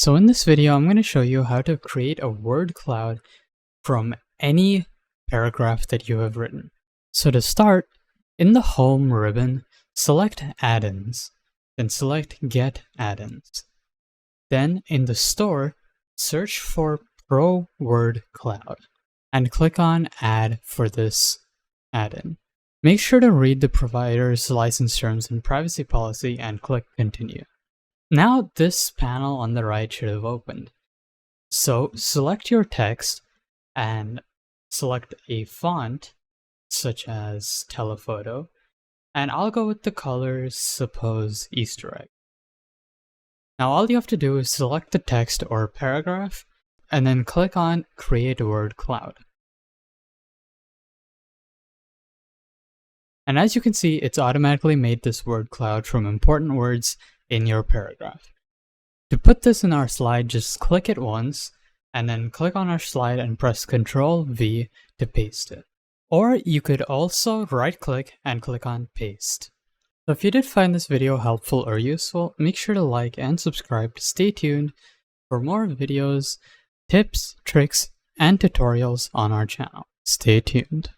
So in this video, I'm going to show you how to create a word cloud from any paragraph that you have written. So to start, in the Home ribbon, select Add-ins, then select Get Add-ins. Then in the store, search for Pro Word Cloud and click on Add for this add-in. Make sure to read the provider's license terms and privacy policy and click Continue. Now this panel on the right should have opened. So select your text and select a font such as telephoto, and I'll go with the colors, suppose Easter egg. Now all you have to do is select the text or paragraph and then click on Create a Word Cloud. And as you can see, it's automatically made this word cloud from important words in your paragraph. To put this in our slide, just click it once and then click on our slide and press Ctrl V to paste it. Or you could also right click and click on Paste. So if you did find this video helpful or useful, make sure to like and subscribe to stay tuned for more videos, tips, tricks, and tutorials on our channel. Stay tuned.